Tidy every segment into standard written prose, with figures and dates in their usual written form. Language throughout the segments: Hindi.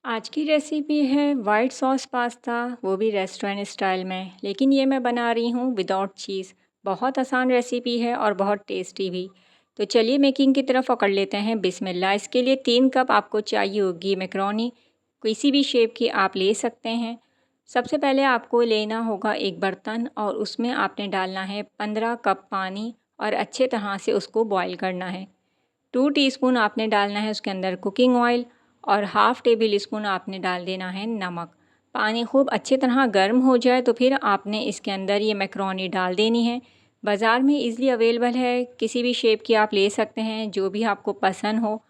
आज की रेसिपी है वाइट सॉस पास्ता, वो भी रेस्टोरेंट स्टाइल में। लेकिन ये मैं बना रही हूँ विदाउट चीज़। बहुत आसान रेसिपी है और बहुत टेस्टी भी। तो चलिए मेकिंग की तरफ पकड़ लेते हैं बिस्मिल्लाह। इसके लिए 3 कप आपको चाहिए होगी मैक्रोनी। किसी भी शेप की आप ले सकते हैं। सबसे पहले आपको लेना होगा एक बर्तन और उसमें आपने डालना है 15 कप पानी और अच्छे तरह से उसको बॉईल करना है। 2 टीस्पून आपने डालना है उसके अंदर कुकिंग ऑयल और हाफ़ टेबल स्पून आपने डाल देना है नमक। पानी खूब अच्छी तरह गर्म हो जाए तो फिर आपने इसके अंदर ये मैक्रोनी डाल देनी है। बाज़ार में इजीली अवेलेबल है, किसी भी शेप की आप ले सकते हैं जो भी आपको पसंद हो।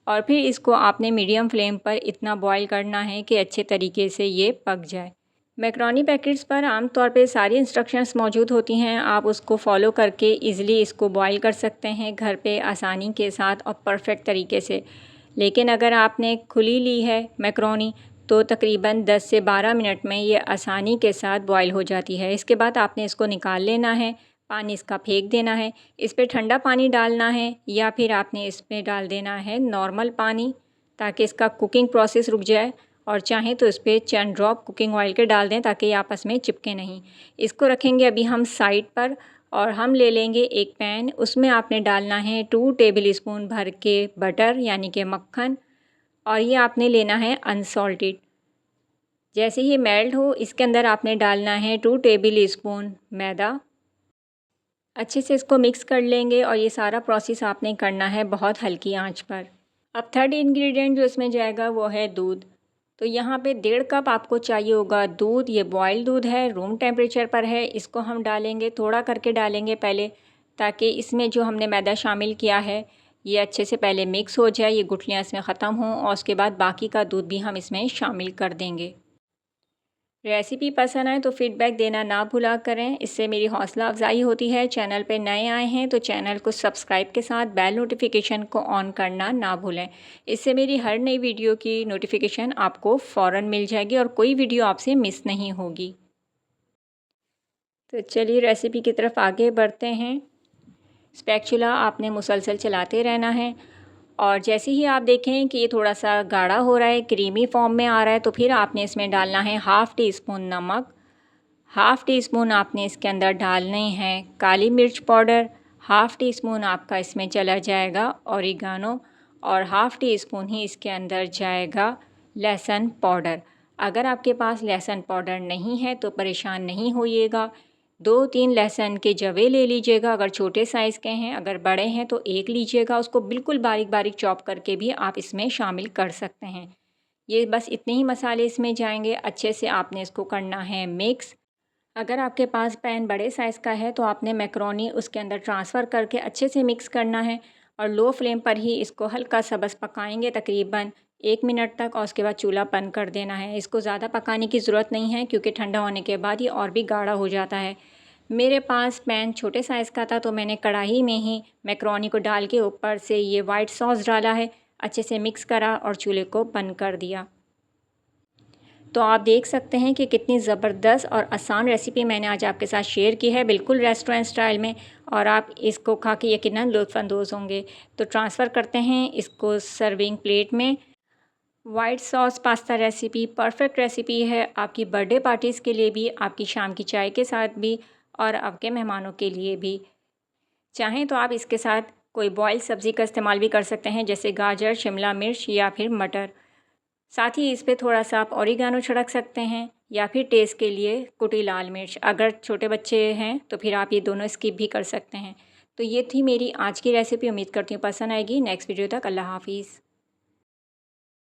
और फिर इसको आपने मीडियम फ्लेम पर इतना बॉईल करना है कि अच्छे तरीके से ये पक जाए। मैक्रोनी पैकेट्स पर आमतौर पे सारी इंस्ट्रक्शंस मौजूद होती हैं, आप उसको फॉलो करके इजीली इसको बॉईल कर सकते हैं घर पे आसानी के साथ और परफेक्ट तरीके से। लेकिन अगर आपने खुली ली है मैक्रोनी तो तकरीबन 10 से 12 मिनट में ये आसानी के साथ बॉईल हो जाती है। इसके बाद आपने इसको निकाल लेना है, पानी इसका फेंक देना है। इस पर ठंडा पानी डालना है या फिर आपने इसमें डाल देना है नॉर्मल पानी, ताकि इसका कुकिंग प्रोसेस रुक जाए। और चाहें तो इस पर चंद ड्रॉप कुकिंग ऑयल के डाल दें ताकि ये आपस में चिपके नहीं। इसको रखेंगे अभी हम साइड पर और हम ले लेंगे एक पैन। उसमें आपने डालना है 2 टेबल स्पून भर के बटर यानी कि मक्खन, और ये आपने लेना है अनसॉल्टेड। जैसे ही मेल्ट हो इसके अंदर आपने डालना है 2 टेबल स्पून मैदा। अच्छे से इसको मिक्स कर लेंगे और ये सारा प्रोसेस आपने करना है बहुत हल्की आंच पर। अब थर्ड इंग्रेडिएंट जो इसमें जाएगा वो है दूध। तो यहाँ पे 1.5 कप आपको चाहिए होगा दूध। ये बॉयल दूध है, रूम टेम्परेचर पर है। इसको हम डालेंगे, थोड़ा करके डालेंगे पहले, ताकि इसमें जो हमने मैदा शामिल किया है ये अच्छे से पहले मिक्स हो जाए, ये गुठलियाँ इसमें ख़त्म हों, और उसके बाद बाकी का दूध भी हम इसमें शामिल कर देंगे। रेसिपी पसंद आए तो फीडबैक देना ना भूला करें, इससे मेरी हौसला अफजाई होती है। चैनल पे नए आए हैं तो चैनल को सब्सक्राइब के साथ बेल नोटिफिकेशन को ऑन करना ना भूलें। इससे मेरी हर नई वीडियो की नोटिफिकेशन आपको फ़ौरन मिल जाएगी और कोई वीडियो आपसे मिस नहीं होगी। तो चलिए रेसिपी की तरफ आगे बढ़ते हैं। स्पैचुला आपने मुसलसल चलाते रहना है और जैसे ही आप देखें कि ये थोड़ा सा गाढ़ा हो रहा है, क्रीमी फॉर्म में आ रहा है, तो फिर आपने इसमें डालना है हाफ़ टी स्पून नमक। हाफ़ टी स्पून आपने इसके अंदर डालने हैं काली मिर्च पाउडर। हाफ़ टी स्पून आपका इसमें चला जाएगा ऑरिगानो और हाफ़ टी स्पून ही इसके अंदर जाएगा लहसुन पाउडर। अगर आपके पास लहसुन पाउडर नहीं है तो परेशान नहीं होइएगा, 2-3 लहसुन के जवे ले लीजिएगा अगर छोटे साइज़ के हैं। अगर बड़े हैं तो एक लीजिएगा, उसको बिल्कुल बारीक बारीक चॉप करके भी आप इसमें शामिल कर सकते हैं। ये बस इतने ही मसाले इसमें जाएंगे। अच्छे से आपने इसको करना है मिक्स। अगर आपके पास पैन बड़े साइज़ का है तो आपने मैक्रोनी उसके अंदर ट्रांसफ़र करके अच्छे से मिक्स करना है और लो फ्लेम पर ही इसको हल्का सा बस पकाएंगे तकरीबन 1 मिनट तक, और उसके बाद चूल्हा बंद कर देना है। इसको ज़्यादा पकाने की ज़रूरत नहीं है क्योंकि ठंडा होने के बाद ये और भी गाढ़ा हो जाता है। मेरे पास पैन छोटे साइज़ का था तो मैंने कढ़ाई में ही मैक्रोनी को डाल के ऊपर से ये वाइट सॉस डाला है, अच्छे से मिक्स करा और चूल्हे को बंद कर दिया। तो आप देख सकते हैं कि कितनी ज़बरदस्त और आसान रेसिपी मैंने आज आपके साथ शेयर की है, बिल्कुल रेस्टोरेंट स्टाइल में, और आप इसको खा के यकीनन लुत्फ़अंदोज़ होंगे। तो ट्रांसफ़र करते हैं इसको सर्विंग प्लेट में। White sauce pasta recipe perfect recipe है आपकी बर्थडे पार्टीज़ के लिए भी, आपकी शाम की चाय के साथ भी, और आपके मेहमानों के लिए भी। चाहें तो आप इसके साथ कोई बॉइल्ड सब्ज़ी का इस्तेमाल भी कर सकते हैं, जैसे गाजर, शिमला मिर्च या फिर मटर। साथ ही इस पे थोड़ा सा आप ऑरिगानो छिड़क सकते हैं या फिर टेस्ट के लिए कुटी लाल मिर्च। अगर छोटे बच्चे हैं तो फिर आप ये दोनों स्किप भी कर सकते हैं। तो ये थी मेरी आज की रेसिपी, उम्मीद करती हूँ पसंद आएगी। नेक्स्ट वीडियो तक अल्लाह हाफ़िज़।